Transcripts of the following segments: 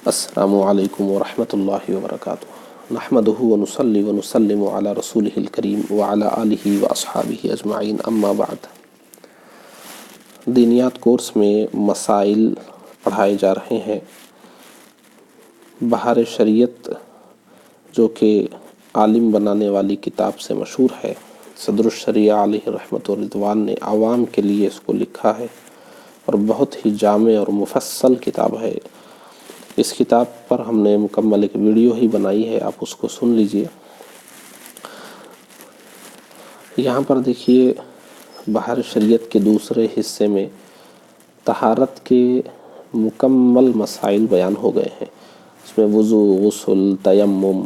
السلام علیکم ورحمۃ اللہ وبرکاتہ نحمدہ ونصلی ونسلم علی رسولہ الکریم وعلی آلہ واصحابہ اجمعین اما بعد۔ دینیات کورس میں مسائل پڑھائے جا رہے ہیں۔ بہار شریعت جو کہ عالم بنانے والی کتاب سے مشہور ہے، صدر الشریعہ علیہ رحمۃ و رضوان نے عوام کے لیے اس کو لکھا ہے اور بہت ہی جامع اور مفصل کتاب ہے۔ اس کتاب پر ہم نے مکمل ایک ویڈیو ہی بنائی ہے، آپ اس کو سن لیجئے۔ یہاں پر دیکھیے بہار شریعت کے دوسرے حصے میں طہارت کے مکمل مسائل بیان ہو گئے ہیں۔ اس میں وضو، غسل، تیمم،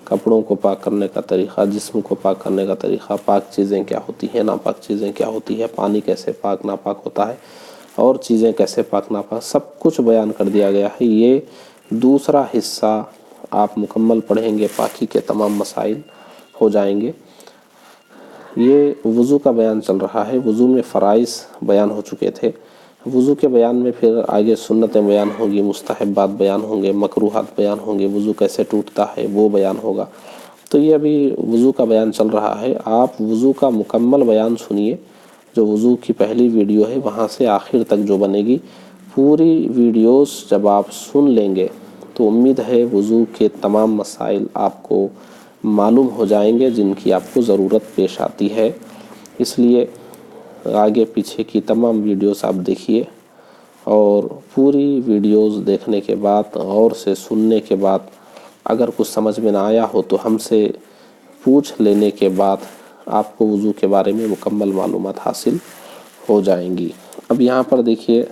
کپڑوں کو پاک کرنے کا طریقہ، جسم کو پاک کرنے کا طریقہ، پاک چیزیں کیا ہوتی ہیں، ناپاک چیزیں کیا ہوتی ہے، پانی کیسے پاک ناپاک ہوتا ہے اور چیزیں کیسے پاک ناپاک، سب کچھ بیان کر دیا گیا ہے۔ یہ دوسرا حصہ آپ مکمل پڑھیں گے، پاکی کے تمام مسائل ہو جائیں گے۔ یہ وضو کا بیان چل رہا ہے۔ وضو میں فرائض بیان ہو چکے تھے۔ وضو کے بیان میں پھر آگے سنتیں بیان ہوں گی، مستحبات بیان ہوں گے، مکروہات بیان ہوں گے، وضو کیسے ٹوٹتا ہے وہ بیان ہوگا۔ تو یہ ابھی وضو کا بیان چل رہا ہے۔ آپ وضو کا مکمل بیان سنیے، جو وضو کی پہلی ویڈیو ہے وہاں سے آخر تک جو بنے گی، پوری ویڈیوز جب آپ سن لیں گے تو امید ہے وضو کے تمام مسائل آپ کو معلوم ہو جائیں گے جن کی آپ کو ضرورت پیش آتی ہے۔ اس لیے آگے پیچھے کی تمام ویڈیوز آپ دیکھیے اور پوری ویڈیوز دیکھنے کے بعد، غور سے سننے کے بعد اگر کچھ سمجھ میں نہ آیا ہو تو ہم سے پوچھ لینے کے بعد آپ کو وضو کے بارے میں مکمل معلومات حاصل ہو جائیں گی۔ اب یہاں پر دیکھیے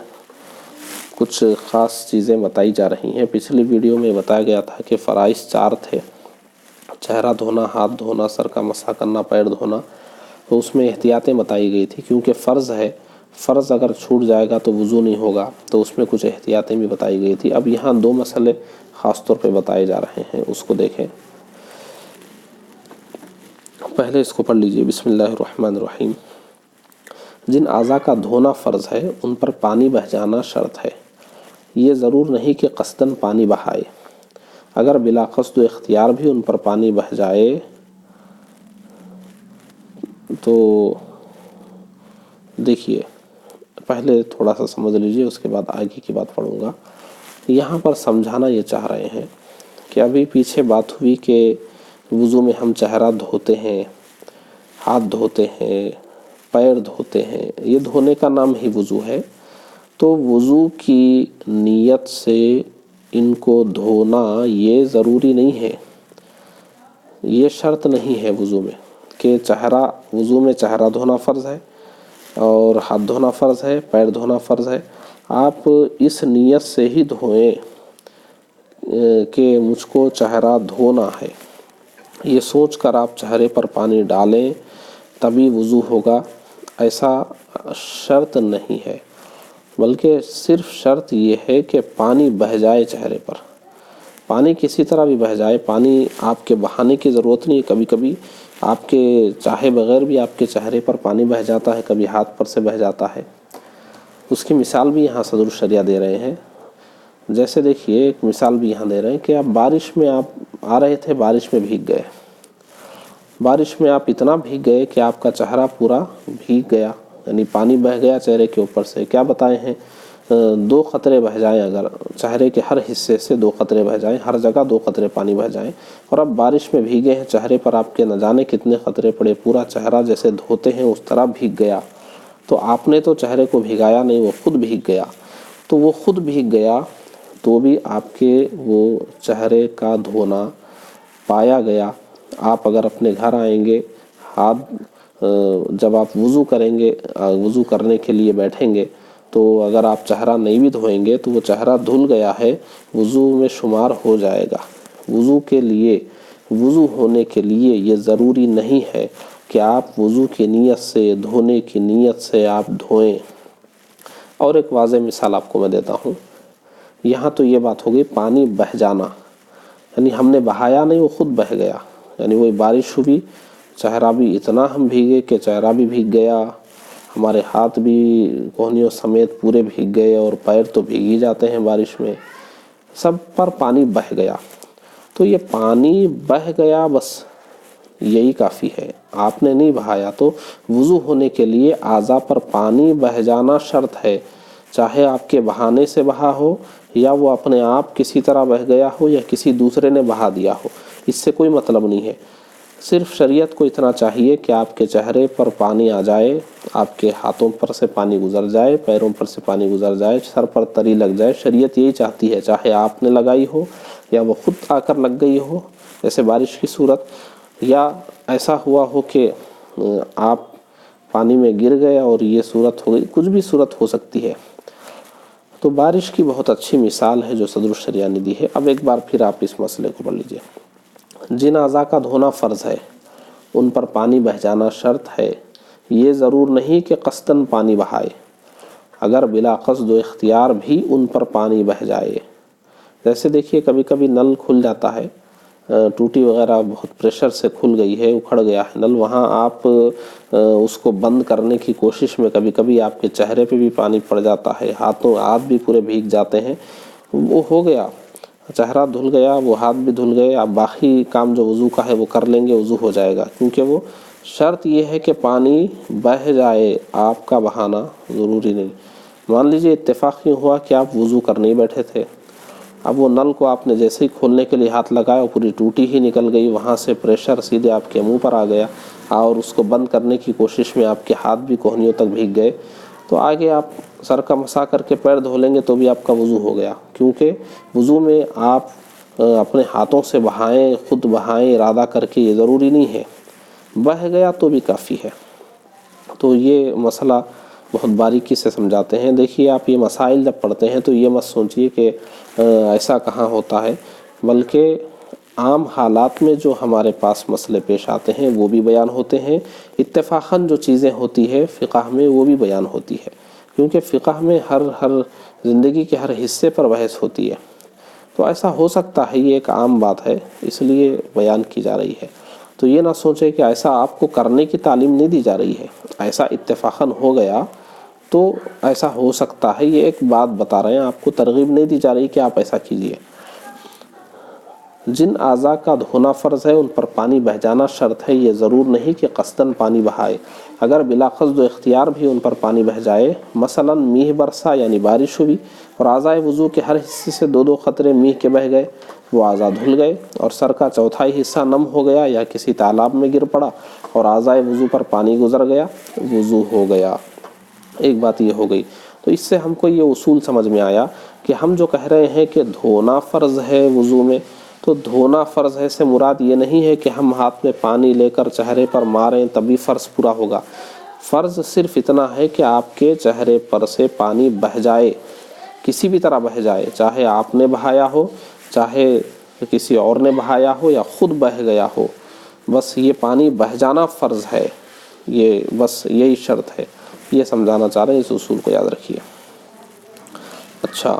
کچھ خاص چیزیں بتائی جا رہی ہیں۔ پچھلی ویڈیو میں بتایا گیا تھا کہ فرائض 4 تھے: چہرہ دھونا، ہاتھ دھونا، سر کا مسح کرنا، پیر دھونا۔ تو اس میں احتیاطیں بتائی گئی تھی کیونکہ فرض ہے، فرض اگر چھوٹ جائے گا تو وضو نہیں ہوگا، تو اس میں کچھ احتیاطیں بھی بتائی گئی تھی۔ اب یہاں 2 مسئلے خاص طور پہ بتائے جا رہے ہیں، اس کو دیکھیں۔ پہلے اس کو پڑھ لیجئے، بسم اللہ الرحمن الرحیم۔ جن اعضاء کا دھونا فرض ہے ان پر پانی بہہ جانا شرط ہے۔ یہ ضرور نہیں کہ قصداً پانی بہائے۔ اگر بلا قصد و اختیار بھی ان پر پانی بہہ جائے تو دیکھیے، پہلے تھوڑا سا سمجھ لیجئے، اس کے بعد آگے کی بات پڑھوں گا۔ یہاں پر سمجھانا یہ چاہ رہے ہیں کہ ابھی پیچھے بات ہوئی کہ وضو میں ہم چہرہ دھوتے ہیں، ہاتھ دھوتے ہیں، پیر دھوتے ہیں، یہ دھونے کا نام ہی وضو ہے۔ تو وضو کی نیت سے ان کو دھونا یہ ضروری نہیں ہے، یہ شرط نہیں ہے وضو میں کہ وضو میں چہرہ دھونا فرض ہے اور ہاتھ دھونا فرض ہے، پیر دھونا فرض ہے۔ آپ اس نیت سے ہی دھوئیں کہ مجھ کو چہرہ دھونا ہے، یہ سوچ کر آپ چہرے پر پانی ڈالیں تبھی وضو ہوگا، ایسا شرط نہیں ہے، بلکہ صرف شرط یہ ہے کہ پانی بہہ جائے چہرے پر۔ پانی کسی طرح بھی بہہ جائے، پانی آپ کے بہانے کی ضرورت نہیں ہے۔ کبھی کبھی آپ کے چاہے بغیر بھی آپ کے چہرے پر پانی بہہ جاتا ہے، کبھی ہاتھ پر سے بہہ جاتا ہے۔ اس کی مثال بھی یہاں صدر الشریعہ دے رہے ہیں۔ جیسے دیکھیے، ایک مثال بھی یہاں دے رہے ہیں کہ آپ بارش میں آ رہے تھے، بارش میں بھیگ گئے، بارش میں آپ اتنا بھیگ گئے کہ آپ کا چہرہ پورا بھیگ گیا، یعنی پانی بہہ گیا چہرے کے اوپر سے۔ کیا بتائے ہیں؟ 2 قطرے بہہ جائیں، اگر چہرے کے ہر حصے سے 2 قطرے بہہ جائیں، ہر جگہ 2 قطرے پانی بہہ جائیں، اور اب بارش میں بھیگے ہیں، چہرے پر آپ کے نہ جانے کتنے قطرے پڑے، پورا چہرہ جیسے دھوتے ہیں اس طرح بھیگ گیا۔ تو آپ نے تو چہرے کو بھگایا نہیں، وہ خود بھیگ گیا۔ تو وہ خود بھیگ گیا تو بھی آپ کے وہ چہرے کا دھونا پایا گیا۔ آپ اگر اپنے گھر آئیں گے، جب آپ وضو کریں گے، وضو کرنے کے لیے بیٹھیں گے، تو اگر آپ چہرہ نہیں بھی دھوئیں گے تو وہ چہرہ دھل گیا ہے، وضو میں شمار ہو جائے گا۔ وضو ہونے کے لیے یہ ضروری نہیں ہے کہ آپ وضو کی نیت سے، دھونے کی نیت سے آپ دھوئیں۔ اور ایک واضح مثال آپ کو میں دیتا ہوں۔ یہاں تو یہ بات ہو گئی پانی بہہ جانا، یعنی ہم نے بہایا نہیں، وہ خود بہہ گیا، یعنی وہی بارش ہوئی، چہرہ بھی اتنا ہم بھیگے کہ چہرہ بھی بھیگ گیا، ہمارے ہاتھ بھی کوہنیوں سمیت پورے بھیگ گئے، اور پیر تو بھیگ ہی جاتے ہیں بارش میں۔ سب پر پانی بہہ گیا، تو یہ پانی بہہ گیا بس یہی کافی ہے، آپ نے نہیں بہایا۔ تو وضو ہونے کے لیے اعضاء پر پانی بہہ جانا شرط ہے، چاہے آپ کے بہانے سے بہا ہو یا وہ اپنے آپ کسی طرح بہہ گیا ہو یا کسی دوسرے نے بہا دیا ہو، اس سے کوئی مطلب نہیں ہے۔ صرف شریعت کو اتنا چاہیے کہ آپ کے چہرے پر پانی آ جائے، آپ کے ہاتھوں پر سے پانی گزر جائے، پیروں پر سے پانی گزر جائے، سر پر تری لگ جائے، شریعت یہی چاہتی ہے، چاہے آپ نے لگائی ہو یا وہ خود آ کر لگ گئی ہو جیسے بارش کی صورت، یا ایسا ہوا ہو کہ آپ پانی میں گر گئے اور یہ صورت ہو گئی، کچھ بھی صورت ہو سکتی ہے۔ تو بارش کی بہت اچھی مثال ہے جو صدر الشریعہ نے دی ہے۔ اب ایک بار پھر آپ اس مسئلے کو پڑھ لیجئے۔ جن اعضاء کا دھونا فرض ہے ان پر پانی بہہ جانا شرط ہے، یہ ضرور نہیں کہ قصداً پانی بہائے، اگر بلا قصد و اختیار بھی ان پر پانی بہہ جائے۔ جیسے دیکھیے کبھی کبھی نل کھل جاتا ہے، ٹوٹی وغیرہ بہت پریشر سے کھل گئی ہے، اکھڑ گیا ہے نل، وہاں آپ اس کو بند کرنے کی کوشش میں کبھی کبھی آپ کے چہرے پہ بھی پانی پڑ جاتا ہے، ہاتھ بھی پورے بھیگ جاتے ہیں، وہ ہو گیا، چہرہ دھل گیا، وہ ہاتھ بھی دھل گئے، آپ باقی کام جو وضو کا ہے وہ کر لیں گے، وضو ہو جائے گا، کیونکہ وہ شرط یہ ہے کہ پانی بہہ جائے، آپ کا بہانا ضروری نہیں۔ مان لیجئے اتفاق یوں ہوا کہ آپ وضو کرنے ہی بیٹھے تھے، اب وہ نل کو آپ نے جیسے ہی کھولنے کے لیے ہاتھ لگایا، پوری ٹوٹی ہی نکل گئی، وہاں سے پریشر سیدھے آپ کے منہ پر آ گیا، اور اس کو بند کرنے کی کوشش میں آپ کے ہاتھ بھی کوہنیوں تک بھیگ گئے، تو آگے آپ سر کا مسح کر کے پیر دھو لیں گے تو بھی آپ کا وضو ہو گیا، کیونکہ وضو میں آپ اپنے ہاتھوں سے بہائیں، خود بہائیں ارادہ کر کے، یہ ضروری نہیں ہے، بہہ گیا تو بھی کافی ہے۔ تو یہ مسئلہ بہت باریکی سے سمجھاتے ہیں۔ دیکھیے آپ یہ مسائل جب پڑھتے ہیں تو یہ مت سوچیے کہ ایسا کہاں ہوتا ہے، بلکہ عام حالات میں جو ہمارے پاس مسئلے پیش آتے ہیں وہ بھی بیان ہوتے ہیں، اتفاقاً جو چیزیں ہوتی ہے فقہ میں وہ بھی بیان ہوتی ہے، کیونکہ فقہ میں ہر زندگی کے ہر حصے پر بحث ہوتی ہے، تو ایسا ہو سکتا ہے، یہ ایک عام بات ہے، اس لیے بیان کی جا رہی ہے۔ تو یہ نہ سوچے کہ ایسا آپ کو کرنے کی تعلیم نہیں دی جا رہی ہے، ایسا اتفاقاً ہو گیا تو ایسا ہو سکتا ہے، یہ ایک بات بتا رہے ہیں، آپ کو ترغیب نہیں دی جا رہی کہ آپ ایسا کیجئے۔ جن اعضاء کا دھونا فرض ہے ان پر پانی بہہ جانا شرط ہے، یہ ضرور نہیں کہ قصداً پانی بہائے، اگر بلا قصد و اختیار بھی ان پر پانی بہہ جائے، مثلاً میہ برسا یعنی بارش ہوئی اور اعضائے وضو کے ہر حصے سے 2 قطرے میہ کے بہہ گئے، وہ اعضاء دھل گئے، اور سر کا چوتھائی حصہ نم ہو گیا یا کسی تالاب میں گر پڑا اور اعضائے وضو پر پانی گزر گیا، وضو ہو گیا۔ ایک بات یہ ہو گئی، تو اس سے ہم کو یہ اصول سمجھ میں آیا کہ ہم جو کہہ رہے ہیں کہ دھونا فرض ہے وضو میں، تو دھونا فرض ہے سے مراد یہ نہیں ہے کہ ہم ہاتھ میں پانی لے کر چہرے پر ماریں تبھی فرض پورا ہوگا، فرض صرف اتنا ہے کہ آپ کے چہرے پر سے پانی بہہ جائے، کسی بھی طرح بہہ جائے، چاہے آپ نے بہایا ہو، چاہے کسی اور نے بہایا ہو یا خود بہہ گیا ہو، بس یہ پانی بہہ جانا فرض ہے، یہ بس یہی شرط ہے، یہ سمجھانا چاہ رہے ہیں، اس اصول کو یاد رکھیے۔ اچھا،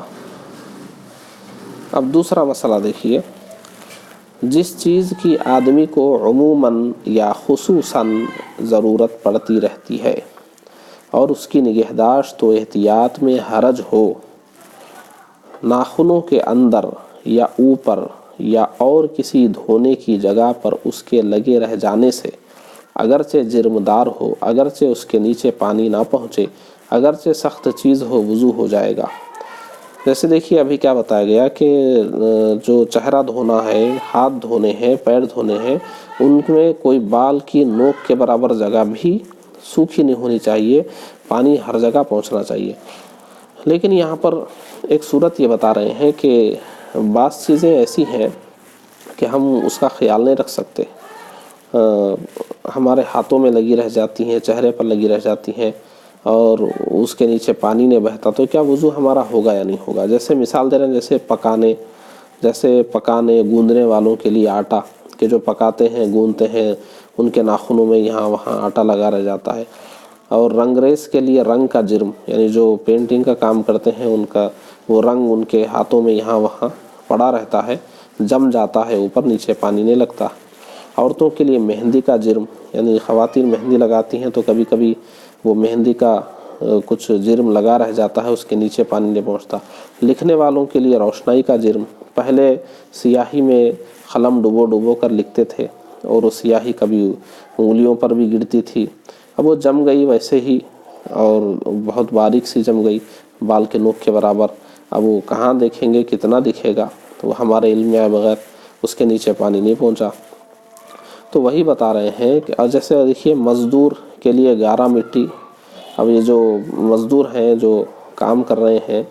اب دوسرا مسئلہ دیکھیے، جس چیز کی آدمی کو عموماً یا خصوصاً ضرورت پڑتی رہتی ہے اور اس کی نگہداشت و احتیاط میں حرج ہو، ناخنوں کے اندر یا اوپر یا اور کسی دھونے کی جگہ پر اس کے لگے رہ جانے سے، اگرچہ جرمدار ہو، اگرچہ اس کے نیچے پانی نہ پہنچے، اگرچہ سخت چیز ہو، وضو ہو جائے گا۔ جیسے دیکھیے ابھی کیا بتایا گیا کہ جو چہرہ دھونا ہے، ہاتھ دھونے ہیں، پیر دھونے ہیں، ان میں کوئی بال کی نوک کے برابر جگہ بھی سوکھی نہیں ہونی چاہیے، پانی ہر جگہ پہنچنا چاہیے۔ لیکن یہاں پر ایک صورت یہ بتا رہے ہیں کہ بعض چیزیں ایسی ہیں کہ ہم اس کا خیال نہیں رکھ سکتے، ہمارے ہاتھوں میں لگی رہ جاتی ہیں، چہرے پر لگی رہ جاتی ہیں، اور اس کے نیچے پانی نہیں بہتا، تو کیا وضو ہمارا ہوگا یا نہیں ہوگا؟ جیسے مثال دے رہے ہیں، جیسے پکانے گوندنے والوں کے لیے آٹا، کہ جو پکاتے ہیں گوندتے ہیں، ان کے ناخنوں میں یہاں وہاں آٹا لگا رہ جاتا ہے، اور رنگریز کے لیے رنگ کا جرم، یعنی جو پینٹنگ کا کام کرتے ہیں ان کا وہ رنگ ان کے ہاتھوں میں یہاں وہاں پڑا رہتا ہے، جم جاتا ہے، اوپر نیچے پانی نہیں لگتا۔ عورتوں کے لیے مہندی کا جرم، یعنی خواتین مہندی لگاتی ہیں تو کبھی کبھی وہ مہندی کا کچھ جرم لگا رہ جاتا ہے اس کے نیچے پانی نہیں پہنچتا۔ لکھنے والوں کے لیے روشنائی کا جرم، پہلے سیاہی میں قلم ڈبو کر لکھتے تھے اور وہ سیاہی کبھی انگلیوں پر بھی گرتی تھی، اب وہ جم گئی ویسے ہی اور بہت باریک سی جم گئی بال کے نوک کے برابر، اب وہ کہاں دیکھیں گے، کتنا دکھے گا، تو وہ ہمارے علم میں آئے بغیر اس کے نیچے پانی نہیں پہنچا۔ تو وہی بتا رہے ہیں کہ جیسے دیکھیے مزدور کے لیے گارا مٹی، اب یہ جو مزدور ہیں جو کام کر رہے ہیں،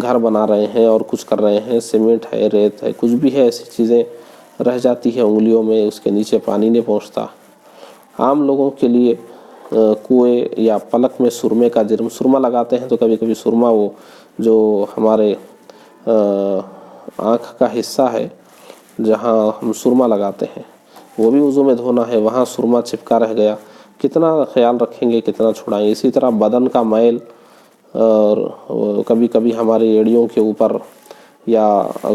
گھر بنا رہے ہیں اور کچھ کر رہے ہیں، سیمنٹ ہے، ریت ہے، کچھ بھی ہے، ایسی چیزیں رہ جاتی ہیں انگلیوں میں، اس کے نیچے پانی نہیں پہنچتا۔ عام لوگوں کے لیے کنویں یا پلک میں سرمے کا جرم، سرما لگاتے ہیں تو کبھی کبھی سرما وہ جو ہمارے آنکھ کا حصہ ہے جہاں ہم سرما لگاتے ہیں وہ بھی وضو میں دھونا ہے، وہاں سرما چپکا رہ گیا، کتنا خیال رکھیں گے، کتنا چھڑائیں گے۔ اسی طرح بدن کا میل، اور کبھی کبھی ہماری ایڑیوں کے اوپر یا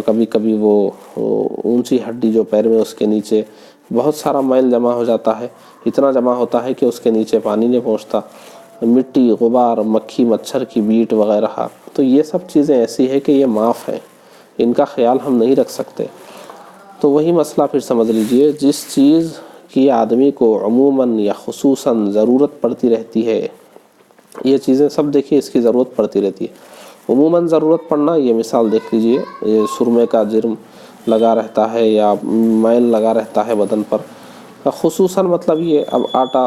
کبھی کبھی وہ اونچی ہڈی جو پیر میں اس کے نیچے بہت سارا میل جمع ہو جاتا ہے، اتنا جمع ہوتا ہے کہ اس کے نیچے پانی نہیں پہنچتا، مٹی، غبار، مکھی مچھر کی بیٹ وغیرہ، تو یہ سب چیزیں ایسی ہے کہ یہ معاف ہیں، ان کا خیال ہم نہیں رکھ سکتے۔ تو وہی مسئلہ پھر سمجھ لیجئے، جس چیز کی آدمی کو عموماً یا خصوصاً ضرورت پڑتی رہتی ہے، یہ چیزیں سب دیکھیے اس کی ضرورت پڑتی رہتی ہے، عموماً ضرورت پڑنا، یہ مثال دیکھ لیجئے، یہ سرمے کا جرم لگا رہتا ہے یا میل لگا رہتا ہے بدن پر، خصوصاً مطلب یہ اب آٹا،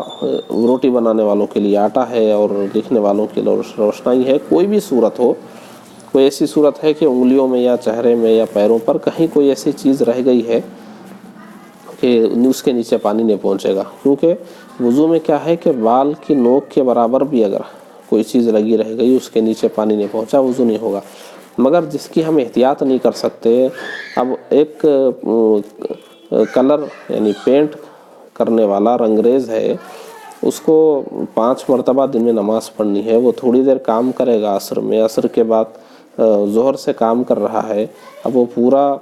روٹی بنانے والوں کے لیے آٹا ہے اور لکھنے والوں کے لیے روشنائی ہے، کوئی بھی صورت ہو، کوئی ایسی صورت ہے کہ انگلیوں میں یا چہرے میں یا پیروں پر کہیں کوئی ایسی چیز رہ گئی ہے کہ اس کے نیچے پانی نہیں پہنچے گا، کیونکہ وضو میں کیا ہے کہ بال کی نوک کے برابر بھی اگر کوئی چیز لگی رہ گئی اس کے نیچے پانی نہیں پہنچا، وضو نہیں ہوگا۔ مگر جس کی ہم احتیاط نہیں کر سکتے، اب ایک کلر یعنی پینٹ کرنے والا رنگریز ہے، اس کو 5 مرتبہ دن میں نماز پڑھنی ہے، وہ تھوڑی دیر کام کرے گا عصر میں، عصر کے بعد ظہر سے کام کر رہا ہے، اب وہ پورا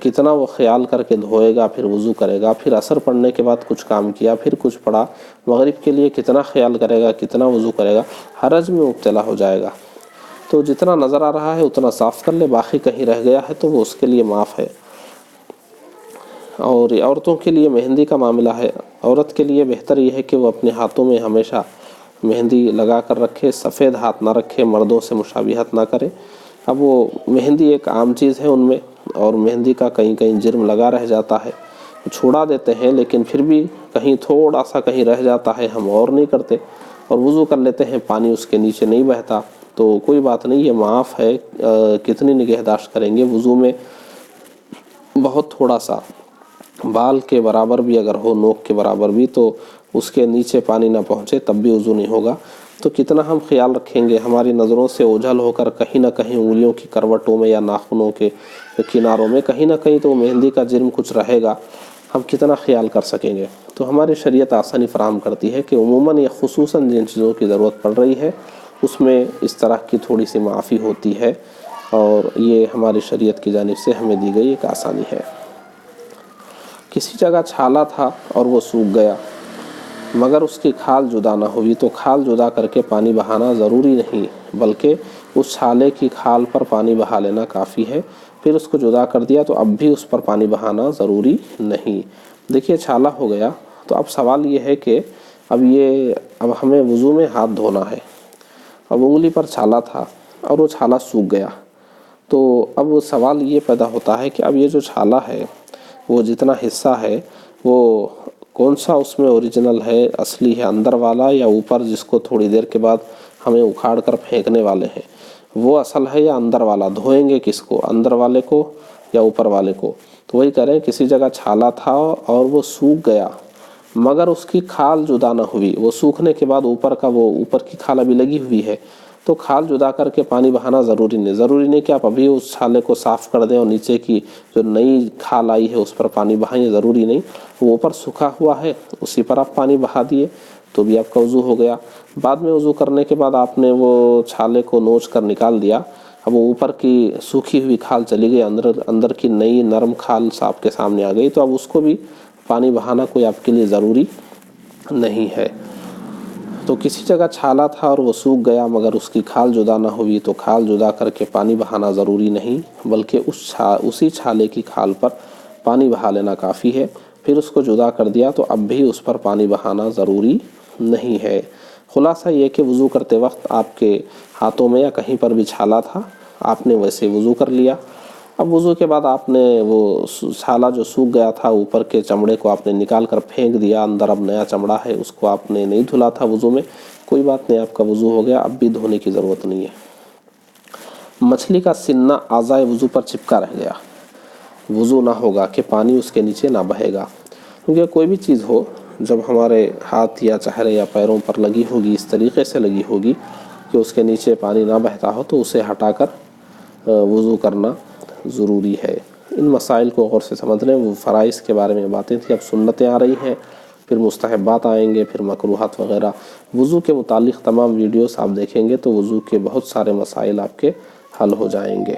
کتنا وہ خیال کر کے دھوئے گا، پھر وضو کرے گا، پھر عصر پڑھنے کے بعد کچھ کام کیا، پھر کچھ پڑھا، مغرب کے لیے کتنا خیال کرے گا، کتنا وضو کرے گا، حرج میں مبتلا ہو جائے گا۔ تو جتنا نظر آ رہا ہے اتنا صاف کر لے، باقی کہیں رہ گیا ہے تو وہ اس کے لیے معاف ہے۔ اور عورتوں کے لیے مہندی کا معاملہ ہے، عورت کے لیے بہتر یہ ہے کہ وہ اپنے ہاتھوں میں ہمیشہ مہندی لگا کر رکھے، سفید ہاتھ نہ رکھے، مردوں سے مشابہت نہ کرے۔ اب وہ مہندی ایک عام چیز ہے ان میں، اور مہندی کا کہیں کہیں جرم لگا رہ جاتا ہے، چھوڑا دیتے ہیں، لیکن پھر بھی کہیں تھوڑا سا کہیں رہ جاتا ہے، ہم اور نہیں کرتے اور وضو کر لیتے ہیں، پانی اس کے نیچے نہیں بہتا، تو کوئی بات نہیں، یہ معاف ہے، کتنی نگہداشت کریں گے، وضو میں بہت تھوڑا سا بال کے برابر بھی اگر ہو، نوک کے برابر بھی، تو اس کے نیچے پانی نہ پہنچے تب بھی وضو نہیں ہوگا۔ تو کتنا ہم خیال رکھیں گے، ہماری نظروں سے اوجھل ہو کر کہیں نہ کہیں انگلیوں کی کروٹوں میں یا ناخنوں کے کناروں میں کہیں نہ کہیں تو مہندی کا جرم کچھ رہے گا، ہم کتنا خیال کر سکیں گے۔ تو ہماری شریعت آسانی فراہم کرتی ہے کہ عموماً یا خصوصاً جن چیزوں کی ضرورت پڑ رہی ہے اس میں اس طرح کی تھوڑی سی معافی ہوتی ہے، اور یہ ہماری شریعت کی جانب سے ہمیں دی گئی ایک آسانی ہے۔ کسی جگہ چھالا تھا اور وہ سوکھ گیا، مگر اس کی کھال جدا نہ ہوئی، تو کھال جدا کر کے پانی بہانا ضروری نہیں، بلکہ اس چھالے کی کھال پر پانی بہا لینا کافی ہے۔ پھر اس کو جدا کر دیا تو اب بھی اس پر پانی بہانا ضروری نہیں۔ دیکھیے چھالا ہو گیا، تو اب سوال یہ ہے کہ اب ہمیں وضو میں ہاتھ دھونا ہے، اب انگلی پر چھالا تھا اور وہ چھالا سوکھ گیا، تو اب سوال یہ پیدا ہوتا ہے کہ اب یہ جو چھالا ہے، وہ جتنا حصہ ہے وہ کون سا اس میں اوریجنل ہے، اصلی ہے، اندر والا یا اوپر جس کو تھوڑی دیر کے بعد ہمیں اکھاڑ کر پھینکنے والے ہیں، وہ اصل ہے یا اندر والا؟ دھوئیں گے کس کو، اندر والے کو یا اوپر والے کو؟ تو وہی کہہ رہے ہیں کسی جگہ چھالا تھا اور وہ سوکھ گیا، مگر اس کی کھال جدا نہ ہوئی، وہ سوکھنے کے بعد اوپر کی کھال ابھی لگی ہوئی ہے، تو کھال جدا کر کے پانی بہانا ضروری نہیں کہ آپ ابھی اس چھالے کو صاف کر دیں اور نیچے کی جو نئی کھال آئی ہے اس پر پانی بہائیں، ضروری نہیں، وہ اوپر سوکھا ہوا ہے اسی پر آپ پانی بہا دیے تو بھی آپ کا وضو ہو گیا۔ بعد میں وضو کرنے کے بعد آپ نے وہ چھالے کو نوچ کر نکال دیا، اب وہ اوپر کی سوکھی ہوئی کھال چلی گئی، اندر کی نئی نرم کھال آپ کے سامنے آ گئی، تو اب اس کو بھی پانی بہانا کوئی آپ کے لیے ضروری نہیں ہے۔ تو کسی جگہ چھالا تھا اور وہ سوکھ گیا مگر اس کی کھال جدا نہ ہوئی تو کھال جدا کر کے پانی بہانا ضروری نہیں، بلکہ اسی چھالے کی کھال پر پانی بہا لینا کافی ہے۔ پھر اس کو جدا کر دیا تو اب بھی اس پر پانی بہانا ضروری نہیں ہے۔ خلاصہ یہ کہ وضو کرتے وقت آپ کے ہاتھوں میں یا کہیں پر بھی چھالا تھا، آپ نے ویسے وضو کر لیا۔ اب وضو کے بعد آپ نے وہ چھالا جو سوکھ گیا تھا اوپر کے چمڑے کو آپ نے نکال کر پھینک دیا، اندر اب نیا چمڑا ہے، اس کو آپ نے نہیں دھلا تھا وضو میں، کوئی بات نہیں، آپ کا وضو ہو گیا، اب بھی دھونے کی ضرورت نہیں ہے۔ مچھلی کا سنہ اعضائے وضو پر چپکا رہ گیا، وضو نہ ہوگا کہ پانی اس کے نیچے نہ بہے گا، کیونکہ کوئی بھی چیز ہو جب ہمارے ہاتھ یا چہرے یا پیروں پر لگی ہوگی، اس طریقے سے لگی ہوگی کہ اس کے نیچے پانی نہ بہتا ہو تو اسے ہٹا کر وضو کرنا ضروری ہے۔ ان مسائل کو غور سے سمجھ لیں۔ وہ فرائض کے بارے میں باتیں تھیں، اب سنتیں آ رہی ہیں، پھر مستحبات آئیں گے، پھر مکروہات وغیرہ۔ وضو کے متعلق تمام ویڈیوز آپ دیکھیں گے تو وضو کے بہت سارے مسائل آپ کے حل ہو جائیں گے۔